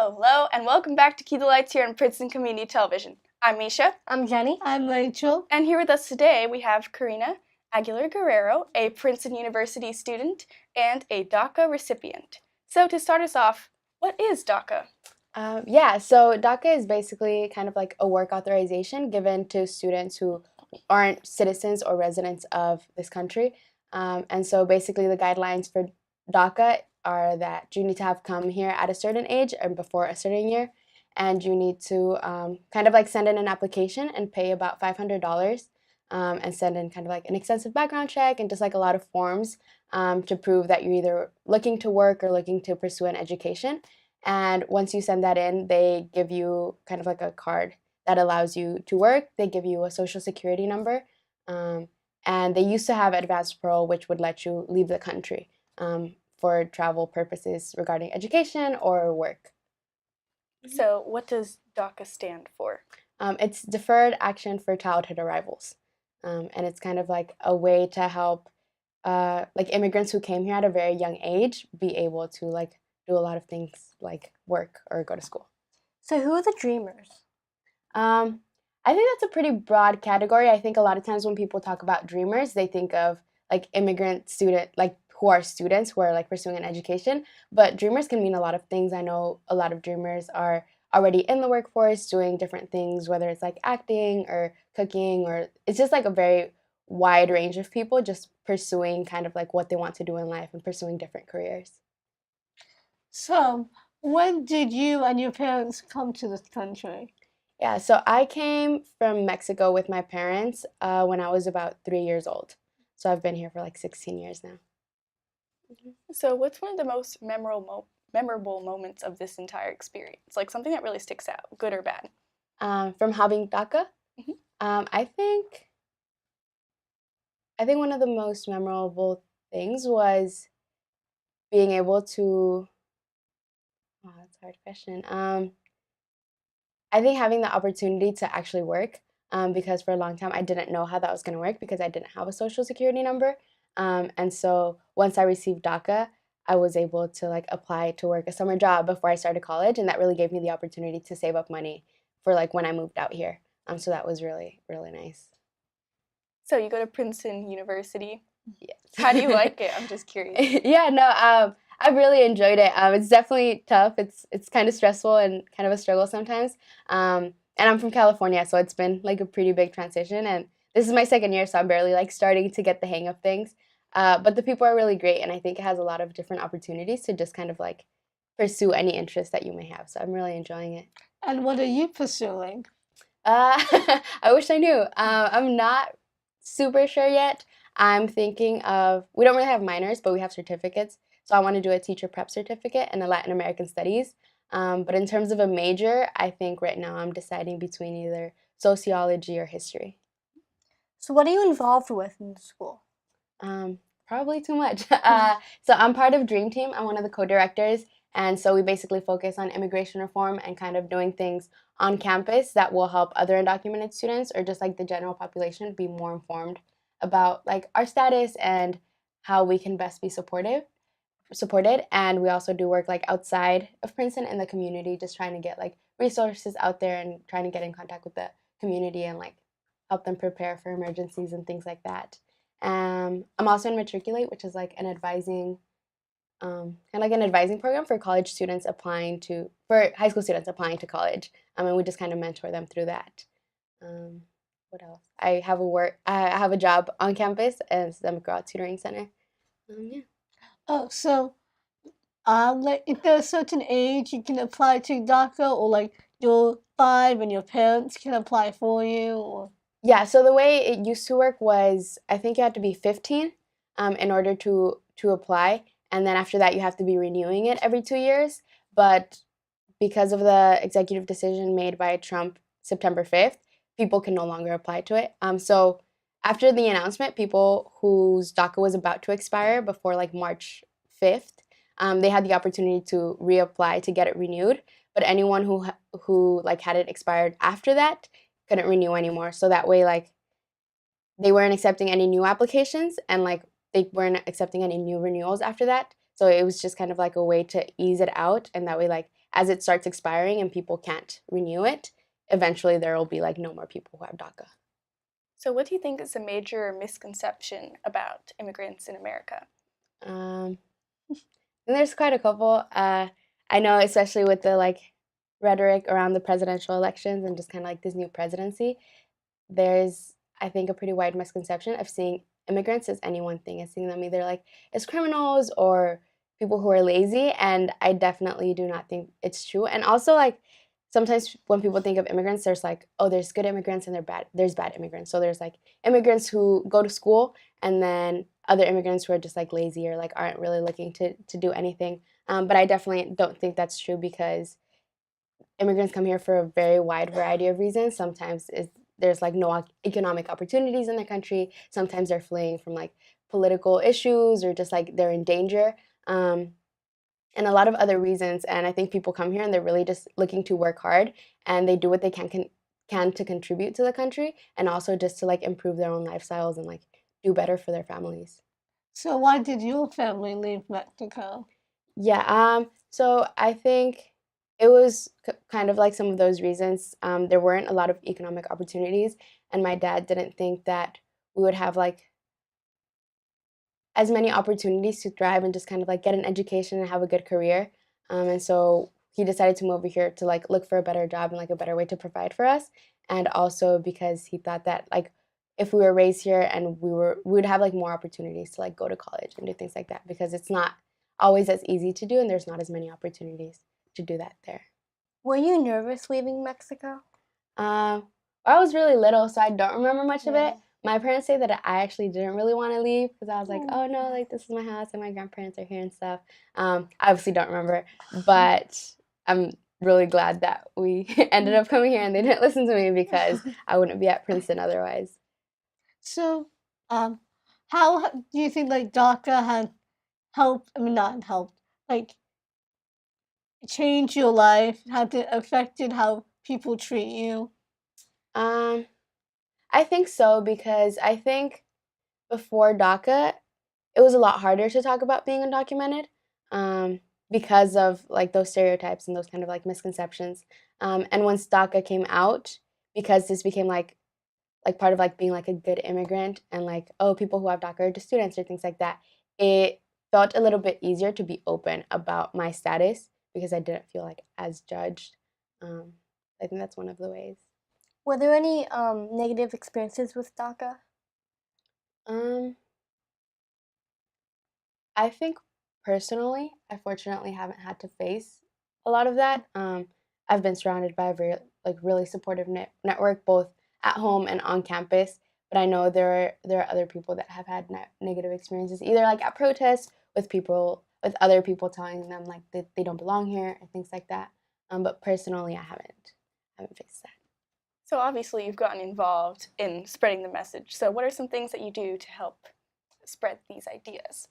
Hello, and welcome back to Key the Lights here on Princeton Community Television. I'm Misha. I'm Jenny. I'm Rachel. And here with us today we have Karina Aguilar Guerrero, a Princeton University student and a DACA recipient. So to start us off, what is DACA? So DACA is basically kind of like a work authorization given to students who aren't citizens or residents of this country. And so basically the guidelines for DACA are that you need to have come here at a certain age and before a certain year, and you need to kind of like send in an application and pay about $500 and send in kind of like an extensive background check and just like a lot of forms to prove that you're either looking to work or looking to pursue an education. And once you send that in, they give you kind of like a card that allows you to work. They give you a social security number. And they used to have advanced parole, which would let you leave the country for travel purposes regarding education or work. So what does DACA stand for? It's Deferred Action for Childhood Arrivals. And it's kind of like a way to help like immigrants who came here at a very young age be able to like do a lot of things like work or go to school. So who are the dreamers? I think that's a pretty broad category. I think a lot of times when people talk about dreamers, they think of like immigrant student, like who are students who are like pursuing an education. But dreamers can mean a lot of things. I know a lot of dreamers are already in the workforce doing different things, whether it's like acting or cooking, or it's just like a very wide range of people just pursuing kind of like what they want to do in life and pursuing different careers. So when did you and your parents come to this country? Yeah, so I came from Mexico with my parents when I was about 3 years old. So I've been here for like 16 years now. So what's one of the most memorable moments of this entire experience? Like something that really sticks out, good or bad? From having DACA, Mhm. I think one of the most memorable things was being able to. Oh, that's a hard question. I think having the opportunity to actually work, because for a long time I didn't know how that was going to work because I didn't have a social security number. And so once I received DACA, I was able to like apply to work a summer job before I started college, and that really gave me the opportunity to save up money for like when I moved out here. So that was really, really nice. So you go to Princeton University. Yes. How do you like it? I'm just curious. Yeah, no, I really enjoyed it. It's definitely tough. It's kind of stressful and kind of a struggle sometimes. And I'm from California, so it's been like a pretty big transition. And this is my second year, so I'm barely like starting to get the hang of things. But the people are really great, and I think it has a lot of different opportunities to just kind of like pursue any interest that you may have. So I'm really enjoying it. And what are you pursuing? I wish I knew. I'm not super sure yet. I'm thinking of, we don't really have minors, but we have certificates. So I want to do a teacher prep certificate and a Latin American studies. But in terms of a major, I think right now I'm deciding between either sociology or history. So what are you involved with in school? Probably too much. So I'm part of Dream Team. I'm one of the co-directors. And so we basically focus on immigration reform and kind of doing things on campus that will help other undocumented students or just like the general population be more informed about like our status and how we can best be supported. And we also do work like outside of Princeton in the community, just trying to get like resources out there and trying to get in contact with the community and like help them prepare for emergencies and things like that. I'm also in Matriculate, which is like an advising kind of like an advising program for college students for high school students applying to college. And we just kind of mentor them through that. What else? I have a job on campus as the McGraw Tutoring Center. Yeah. Oh, so like if there's a certain age you can apply to DACA, or like you're 5 and your parents can apply for you, or Yeah, so the way it used to work was I think you had to be 15 in order to apply, and then after that you have to be renewing it every 2 years. But because of the executive decision made by Trump September 5th, people can no longer apply to it. So after the announcement, people whose DACA was about to expire before like March 5th, they had the opportunity to reapply to get it renewed. But anyone who like had it expired after that couldn't renew anymore. So that way, like, they weren't accepting any new applications, and like they weren't accepting any new renewals after that. So it was just kind of like a way to ease it out, and that way, like, as it starts expiring and people can't renew it, eventually there will be like no more people who have DACA. So what do you think is a major misconception about immigrants in America? And there's quite a couple. I know, especially with the like rhetoric around the presidential elections and just kind of like this new presidency, there's, I think, a pretty wide misconception of seeing immigrants as any one thing, as seeing them either like as criminals or people who are lazy. And I definitely do not think it's true. And also, like, sometimes when people think of immigrants, there's like, oh, there's good immigrants and there's bad immigrants. So there's like immigrants who go to school, and then other immigrants who are just like lazy or like aren't really looking to do anything. But I definitely don't think that's true, because immigrants come here for a very wide variety of reasons. Sometimes there's like no economic opportunities in the country. Sometimes they're fleeing from like political issues, or just like they're in danger, and a lot of other reasons. And I think people come here and they're really just looking to work hard, and they do what they can to contribute to the country, and also just to like improve their own lifestyles and like do better for their families. So why did your family leave Mexico? Yeah, so I think it was kind of like some of those reasons. There weren't a lot of economic opportunities, and my dad didn't think that we would have like as many opportunities to thrive and just kind of like get an education and have a good career. And so he decided to move over here to like look for a better job and like a better way to provide for us. And also because he thought that like if we were raised here and we would have like more opportunities to like go to college and do things like that, because it's not always as easy to do, and there's not as many opportunities to do that there. Were you nervous leaving Mexico? I was really little, so I don't remember much of Yeah. it. My parents say that I actually didn't really want to leave, because I was like, Oh. oh no, like this is my house and my grandparents are here and stuff. I obviously don't remember, but I'm really glad that we ended up coming here and they didn't listen to me, because I wouldn't be at Princeton otherwise. So, how do you think like DACA has helped? I mean, not helped, like changed your life? Has it affected how people treat you? Um, I think so, because I think before DACA, it was a lot harder to talk about being undocumented, because of like those stereotypes and those kind of like misconceptions. And once DACA came out, because this became like part of like being like a good immigrant, and like, oh, people who have DACA are just students or things like that, it felt a little bit easier to be open about my status, because I didn't feel like as judged. I think that's one of the ways. Were there any negative experiences with DACA? Um, I think personally, I fortunately haven't had to face a lot of that. I've been surrounded by a very like really supportive network, both at home and on campus. But I know there are other people that have had negative experiences, either like at protests with other people telling them like that they don't belong here and things like that. But personally, I haven't faced that. So obviously you've gotten involved in spreading the message. So what are some things that you do to help spread these ideas?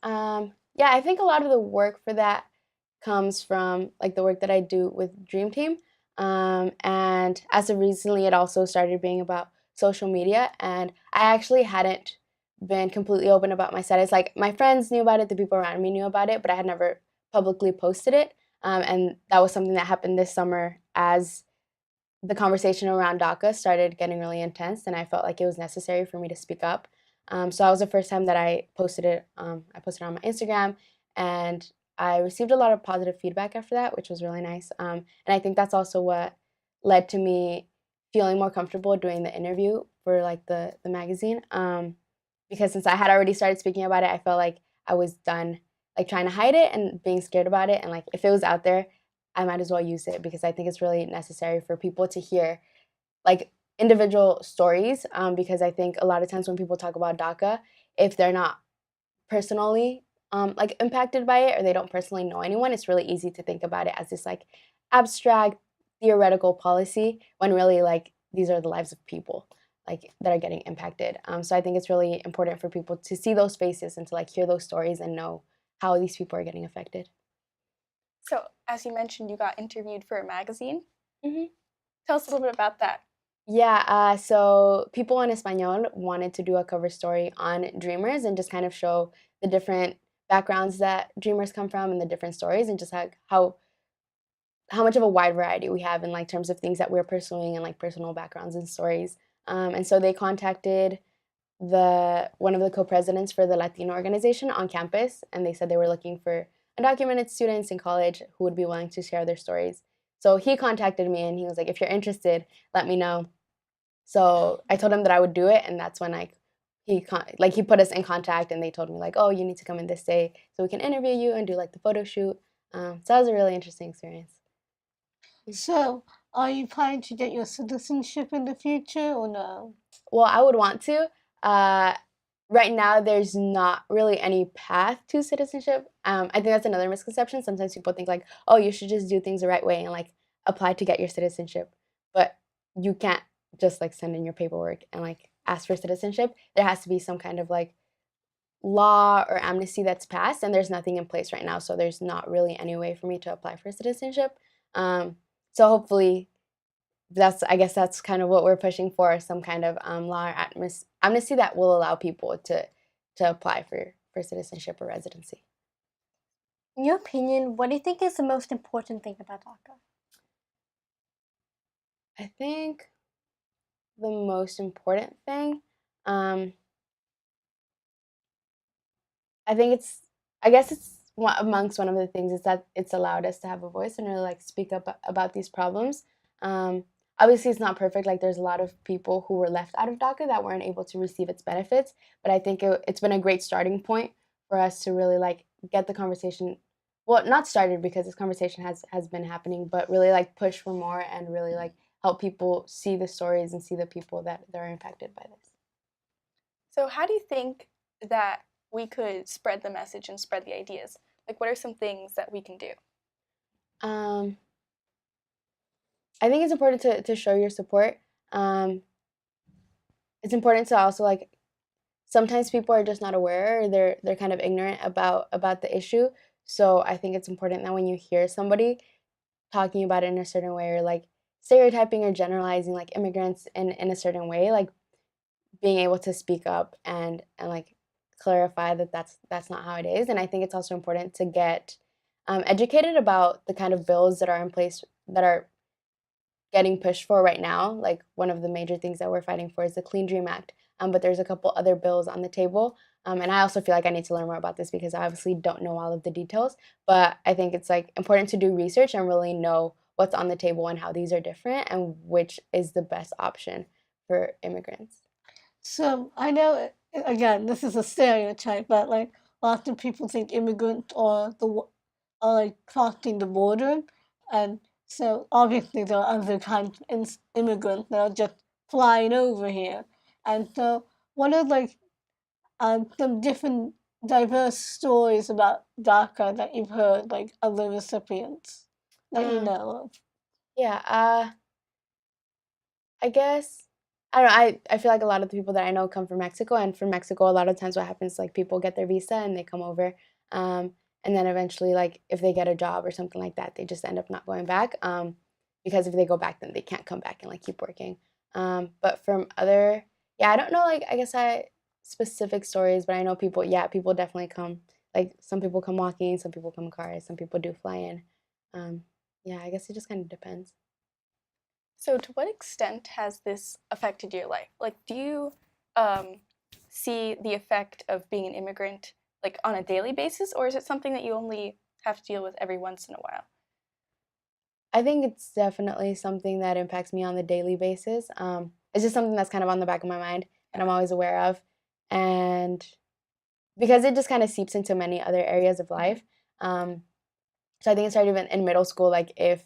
Yeah, I think a lot of the work for that comes from like the work that I do with Dream Team. And as of recently, it also started being about social media. And I actually hadn't been completely open about my status. Like my friends knew about it, the people around me knew about it, but I had never publicly posted it. And that was something that happened this summer as the conversation around DACA started getting really intense, and I felt like it was necessary for me to speak up. So that was the first time that I posted it. I posted it on my Instagram, and I received a lot of positive feedback after that, which was really nice. And I think that's also what led to me feeling more comfortable doing the interview for like the magazine. Because since I had already started speaking about it, I felt like I was done like trying to hide it and being scared about it. And like if it was out there, I might as well use it, because I think it's really necessary for people to hear like individual stories, because I think a lot of times when people talk about DACA, if they're not personally like impacted by it, or they don't personally know anyone, it's really easy to think about it as this like abstract theoretical policy, when really like these are the lives of people like that are getting impacted. So I think it's really important for people to see those faces and to like hear those stories and know how these people are getting affected. So as you mentioned, you got interviewed for a magazine. Mm-hmm. Tell us a little bit about that. Yeah, so People in Espanol wanted to do a cover story on dreamers and just kind of show the different backgrounds that dreamers come from and the different stories, and just like how much of a wide variety we have in like terms of things that we're pursuing and like personal backgrounds and stories. And so they contacted one of the co-presidents for the Latino organization on campus, and they said they were looking for undocumented students in college who would be willing to share their stories. So he contacted me and he was like, if you're interested, let me know. So I told him that I would do it, and that's when he put us in contact, and they told me like, oh, you need to come in this day so we can interview you and do like the photo shoot. So that was a really interesting experience. So, are you planning to get your citizenship in the future or no? Well, I would want to. Right now, there's not really any path to citizenship. I think that's another misconception. Sometimes people think like, oh, you should just do things the right way and like apply to get your citizenship. But you can't just like send in your paperwork and like ask for citizenship. There has to be some kind of like law or amnesty that's passed, and there's nothing in place right now. So there's not really any way for me to apply for citizenship. So hopefully I guess that's kind of what we're pushing for, some kind of law or amnesty that will allow people to apply for citizenship or residency. In your opinion, what do you think is the most important thing about DACA? I think the most important thing, I guess it's amongst one of the things is that it's allowed us to have a voice and really like speak up about these problems. Obviously, it's not perfect. Like, there's a lot of people who were left out of DACA that weren't able to receive its benefits. But I think it's been a great starting point for us to really like get the conversation. Well, not started because this conversation has been happening, but really like push for more and really like help people see the stories and see the people that are impacted by this. So how do you think that we could spread the message and spread the ideas? Like, what are some things that we can do? I think it's important to show your support. It's important to also like, sometimes people are just not aware, or they're kind of ignorant about the issue. So I think it's important that when you hear somebody talking about it in a certain way, or like stereotyping or generalizing like immigrants in a certain way, like being able to speak up and like clarify that that's not how it is. And I think it's also important to get educated about the kind of bills that are in place that are getting pushed for right now. Like, one of the major things that we're fighting for is the Clean Dream Act, but there's a couple other bills on the table, and I also feel like I need to learn more about this because I obviously don't know all of the details, but I think it's like important to do research and really know what's on the table and how these are different and which is the best option for immigrants. So, I know, again, this is a stereotype, but like lots of people think immigrants are like crossing the border, and so obviously there are other kinds of immigrants that are just flying over here. And so, what are like some different diverse stories about DACA that you've heard, like other recipients that you know of? Yeah, I guess, I don't know, I feel like a lot of the people that I know come from Mexico, and from Mexico, a lot of times what happens, like, people get their visa and they come over, and then eventually, like, if they get a job or something like that, they just end up not going back, because if they go back, then they can't come back and, like, keep working. But from other, yeah, I don't know, like, I guess specific stories, but I know people, yeah, people definitely come, like, some people come walking, some people come cars, some people do fly in. Yeah, I guess it just kind of depends. So to what extent has this affected your life? Like, do you see the effect of being an immigrant like on a daily basis, or is it something that you only have to deal with every once in a while? I think it's definitely something that impacts me on the daily basis. It's just something that's kind of on the back of my mind and I'm always aware of. And because it just kind of seeps into many other areas of life. So I think it started even in middle school, like if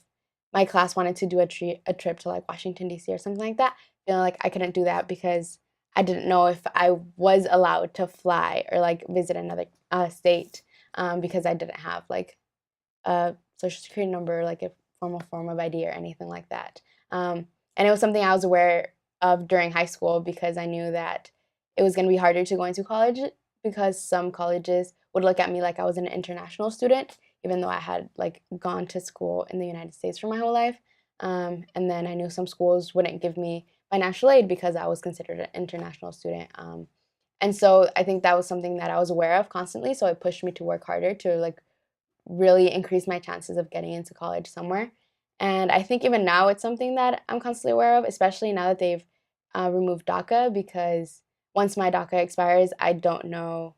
my class wanted to do a trip to like Washington, D.C. or something like that, feeling like I couldn't do that because I didn't know if I was allowed to fly or like visit another state, because I didn't have like a social security number, like a formal form of ID or anything like that. And it was something I was aware of during high school because I knew that it was going to be harder to go into college because some colleges would look at me like I was an international student, even though I had like gone to school in the United States for my whole life. And then I knew some schools wouldn't give me financial aid because I was considered an international student. And so I think that was something that I was aware of constantly. So it pushed me to work harder to like really increase my chances of getting into college somewhere. And I think even now it's something that I'm constantly aware of, especially now that they've removed DACA, because once my DACA expires, I don't know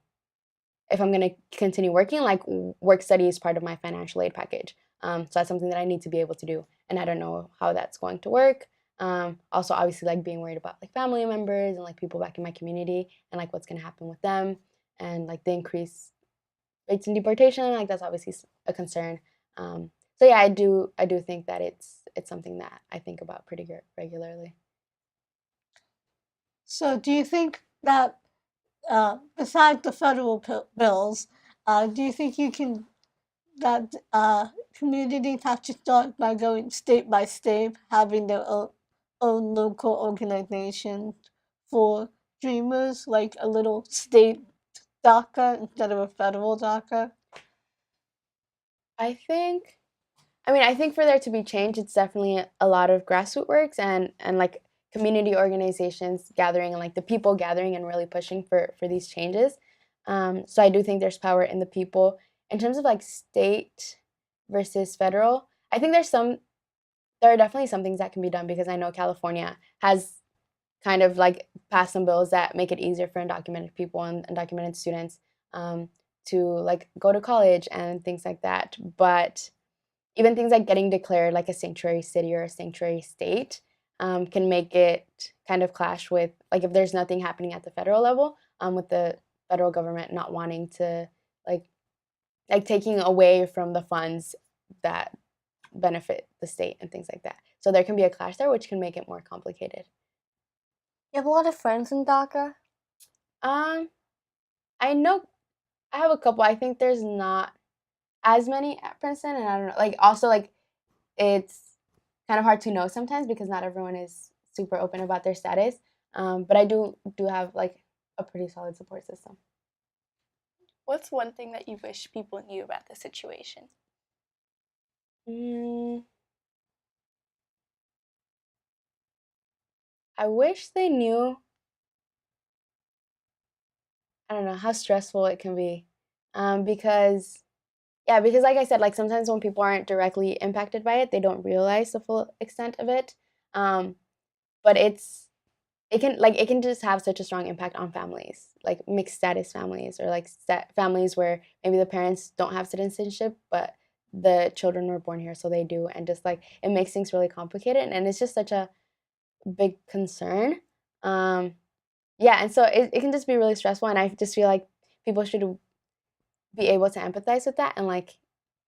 if I'm going to continue working. Like, work study is part of my financial aid package. So that's something that I need to be able to do. And I don't know how that's going to work. Also, obviously, like being worried about like family members and like people back in my community and like what's going to happen with them, and like the increased rates in deportation. Like, that's obviously a concern. So yeah, I do think that it's something that I think about pretty regularly. So, do you think that besides the federal bills, do you think you can that communities have to start by going state by state, having their own local organization for dreamers, like a little state DACA instead of a federal DACA? I think for there to be change, it's definitely a lot of grassroots works and like community organizations gathering and like the people gathering and really pushing for these changes. So I do think there's power in the people. In terms of like state versus federal, I think there are definitely some things that can be done, because I know California has kind of like passed some bills that make it easier for undocumented people and undocumented students to like go to college and things like that. But even things like getting declared like a sanctuary city or a sanctuary state can make it kind of clash with, like, if there's nothing happening at the federal level, with the federal government not wanting to like taking away from the funds that benefit the state and things like that. So there can be a clash there, which can make it more complicated. You have a lot of friends in DACA? Um, I know I have a couple. I think there's not as many at Princeton, and I don't know. Like, also, like, it's kind of hard to know sometimes because not everyone is super open about their status. But I do have like a pretty solid support system. What's one thing that you wish people knew about the situation? I wish they knew, I don't know, how stressful it can be. Because, yeah, because like I said, like sometimes when people aren't directly impacted by it, they don't realize the full extent of it. But it can just have such a strong impact on families, like mixed status families, or like families where maybe the parents don't have citizenship, but the children were born here, so they do, and just like it makes things really complicated, and it's just such a big concern. Yeah, and so it can just be really stressful, and I just feel like people should be able to empathize with that, and like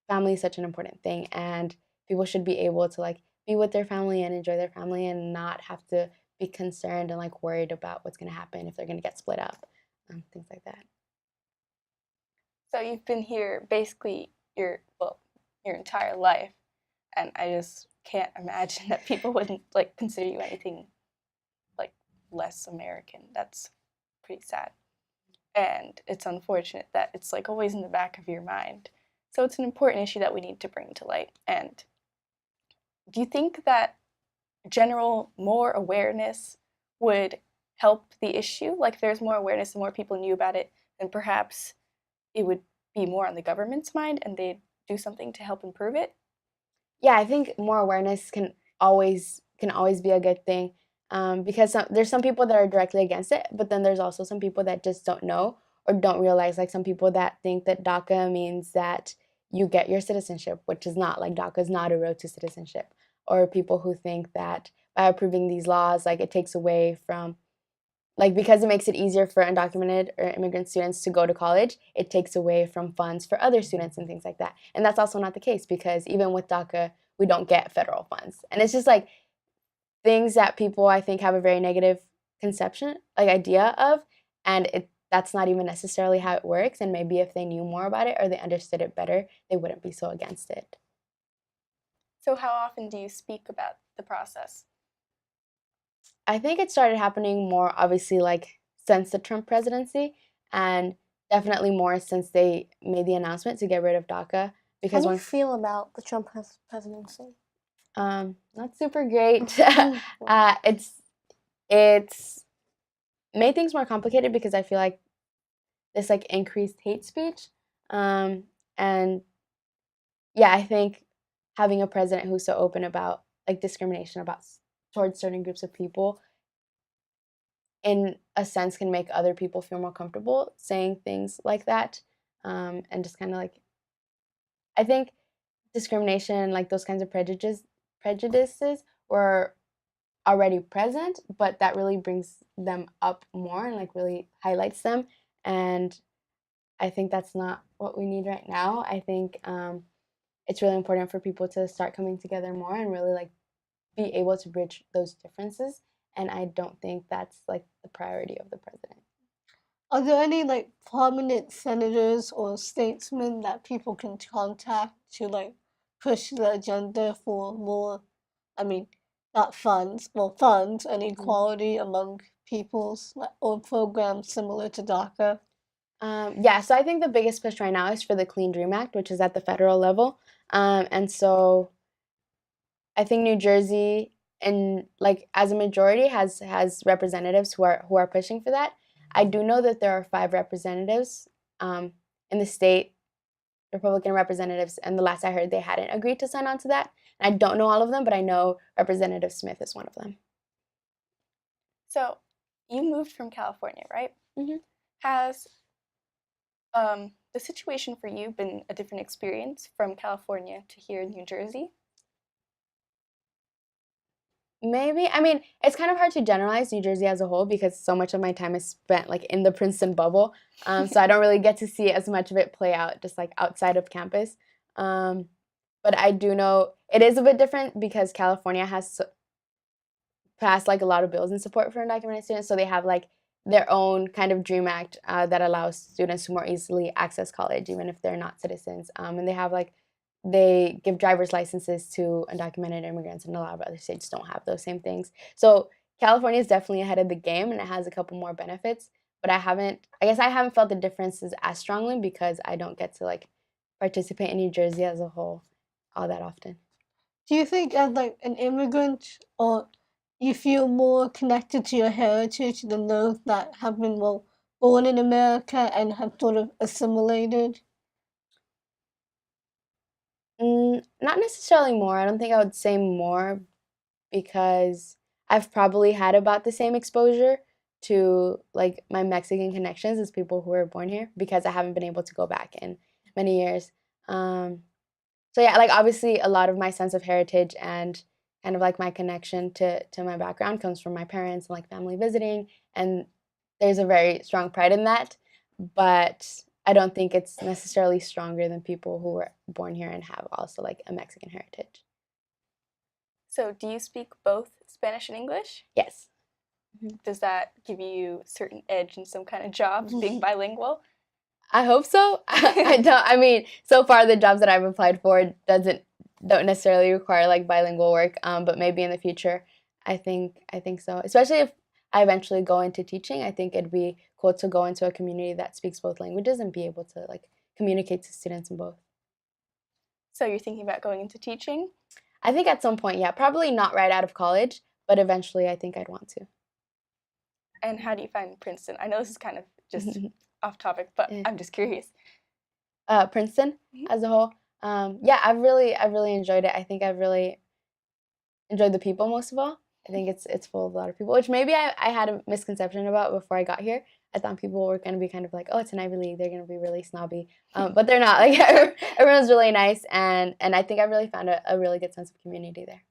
family is such an important thing, and people should be able to like be with their family and enjoy their family and not have to be concerned and like worried about what's going to happen if they're going to get split up, things like that. So you've been here basically your entire life, and I just can't imagine that people wouldn't like consider you anything like less American. That's pretty sad. And it's unfortunate that it's like always in the back of your mind. So it's an important issue that we need to bring to light. And do you think that general more awareness would help the issue? Like, if there's more awareness and more people knew about it, then perhaps it would be more on the government's mind and they'd do something to help improve it? Yeah, I think more awareness can always be a good thing, because there's some people that are directly against it, but then there's also some people that just don't know or don't realize. Like some people that think that DACA means that you get your citizenship, which is not. Like, DACA is not a road to citizenship. Or people who think that by approving these laws, like it takes away from, like, because it makes it easier for undocumented or immigrant students to go to college, it takes away from funds for other students and things like that. And that's also not the case, because even with DACA, we don't get federal funds. And it's just like things that people, I think, have a very negative conception, like idea of, and that's not even necessarily how it works. And maybe if they knew more about it or they understood it better, they wouldn't be so against it. So how often do you speak about the process? I think it started happening more, obviously, like since the Trump presidency, and definitely more since they made the announcement to get rid of DACA. How Because do you feel about the Trump presidency? not super great. It's made things more complicated because I feel like this like increased hate speech, and yeah, I think having a president who's so open about like discrimination towards certain groups of people, in a sense, can make other people feel more comfortable saying things like that, and just kind of like, I think discrimination, like those kinds of prejudices were already present, but that really brings them up more and like really highlights them. And I think that's not what we need right now. I think it's really important for people to start coming together more and really like be able to bridge those differences. And I don't think that's like the priority of the president. Are there any like prominent senators or statesmen that people can contact to like push the agenda for more, I mean, not funds, well, funds and equality among peoples, or programs similar to DACA? Yeah, so I think the biggest push right now is for the Clean Dream Act, which is at the federal level. And so I think New Jersey, and like as a majority, has representatives who are pushing for that. I do know that there are 5 representatives in the state, Republican representatives, and the last I heard, they hadn't agreed to sign on to that. And I don't know all of them, but I know Representative Smith is one of them. So you moved from California, right? Mm-hmm. Has the situation for you been a different experience from California to here in New Jersey? Maybe. I mean, it's kind of hard to generalize New Jersey as a whole because so much of my time is spent like in the Princeton bubble. So I don't really get to see as much of it play out just like outside of campus. But I do know it is a bit different because California has passed like a lot of bills in support for undocumented students. So they have like their own kind of DREAM Act that allows students to more easily access college, even if they're not citizens. And they have like, they give driver's licenses to undocumented immigrants, and a lot of other states don't have those same things. So California is definitely ahead of the game, and it has a couple more benefits. But I guess I haven't felt the differences as strongly because I don't get to like participate in New Jersey as a whole all that often. Do you think as like an immigrant, or you feel more connected to your heritage than those that have been, well, born in America and have sort of assimilated? Not necessarily more. I don't think I would say more because I've probably had about the same exposure to like my Mexican connections as people who were born here because I haven't been able to go back in many years. So yeah, like obviously a lot of my sense of heritage and kind of like my connection to my background comes from my parents and like family visiting, and there's a very strong pride in that. But I don't think it's necessarily stronger than people who were born here and have also like a Mexican heritage. So do you speak both Spanish and English? Yes. Does that give you a certain edge in some kind of jobs, being bilingual? I hope so. I mean, so far the jobs that I've applied for don't necessarily require like bilingual work. But maybe in the future, I think so. Especially if I eventually go into teaching, I think it'd be cool to go into a community that speaks both languages and be able to like communicate to students in both. So you're thinking about going into teaching? I think at some point, yeah, probably not right out of college, but eventually I think I'd want to. And how do you find Princeton? I know this is kind of just off topic, but I'm just curious. Princeton as a whole, yeah, I've really enjoyed it. I think I've really enjoyed the people most of all. I think it's full of a lot of people, which maybe I had a misconception about before I got here. I thought people were going to be kind of like, oh, it's an Ivy League, they're going to be really snobby, but they're not. Like everyone's really nice, and I think I really found a really good sense of community there.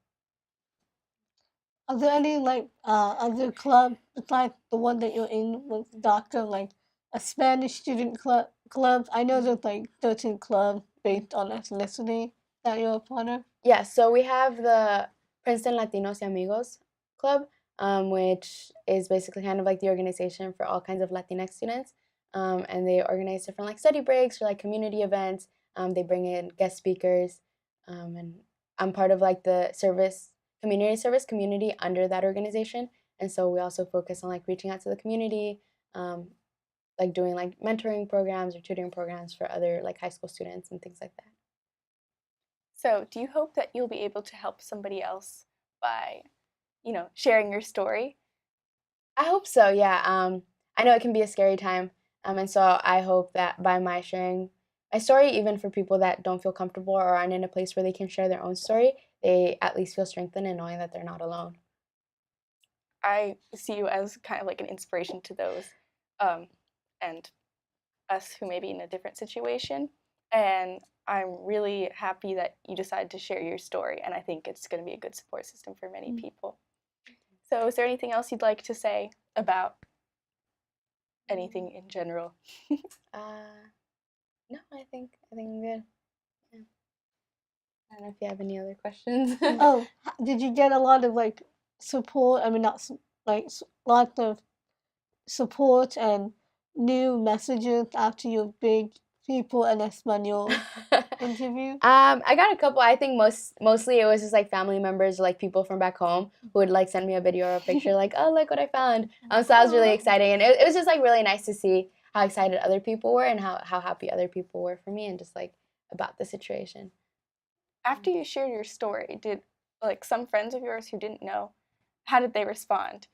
Are there any like other clubs besides the one that you're in with DACA, like a Spanish student club? I know there's like 13 clubs based on ethnicity that you're a part of. Yeah, so we have the Princeton Latinos y Amigos Club, which is basically kind of like the organization for all kinds of Latinx students. And they organize different like study breaks or like community events. They bring in guest speakers, and I'm part of like the community service community under that organization. And so we also focus on like reaching out to the community, like doing like mentoring programs or tutoring programs for other like high school students and things like that. So do you hope that you'll be able to help somebody else by, sharing your story? I hope so, yeah. I know it can be a scary time, and so I hope that by my sharing my story, even for people that don't feel comfortable or aren't in a place where they can share their own story, they at least feel strengthened in knowing that they're not alone. I see you as kind of like an inspiration to those and us who may be in a different situation. And I'm really happy that you decided to share your story. And I think it's going to be a good support system for many people. So is there anything else you'd like to say about anything in general? No, I think I'm good. Yeah. I don't know if you have any other questions. Oh, did you get a lot of like support? I mean, not like lots of support and new messages after your big people en español interview? I got a couple. I think mostly it was just like family members, like people from back home who would like send me a video or a picture, like, oh, look what I found. So that was really exciting, and it was just like really nice to see how excited other people were and how happy other people were for me and just like about the situation. After you shared your story, did like some friends of yours who didn't know, how did they respond?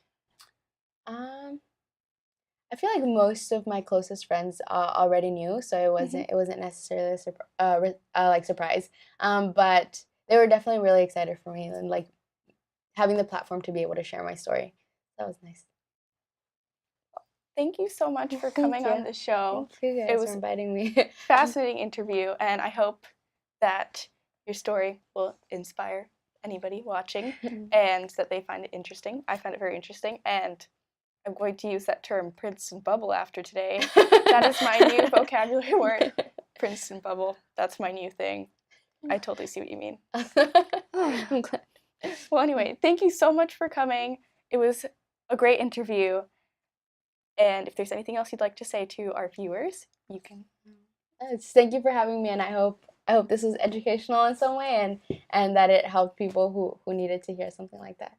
I feel like most of my closest friends already knew, so it wasn't necessarily a surprise. But they were definitely really excited for me and like having the platform to be able to share my story. That was nice. Thank you so much for coming on the show. Thank you guys It was for inviting me. fascinating interview, and I hope that your story will inspire anybody watching and that they find it interesting. I find it very interesting, and I'm going to use that term Princeton bubble after today. That is my new vocabulary word. Princeton bubble. That's my new thing. I totally see what you mean. I'm glad. Well, anyway, thank you so much for coming. It was a great interview. And if there's anything else you'd like to say to our viewers, you can. Thank you for having me, and I hope this was educational in some way and that it helped people who needed to hear something like that.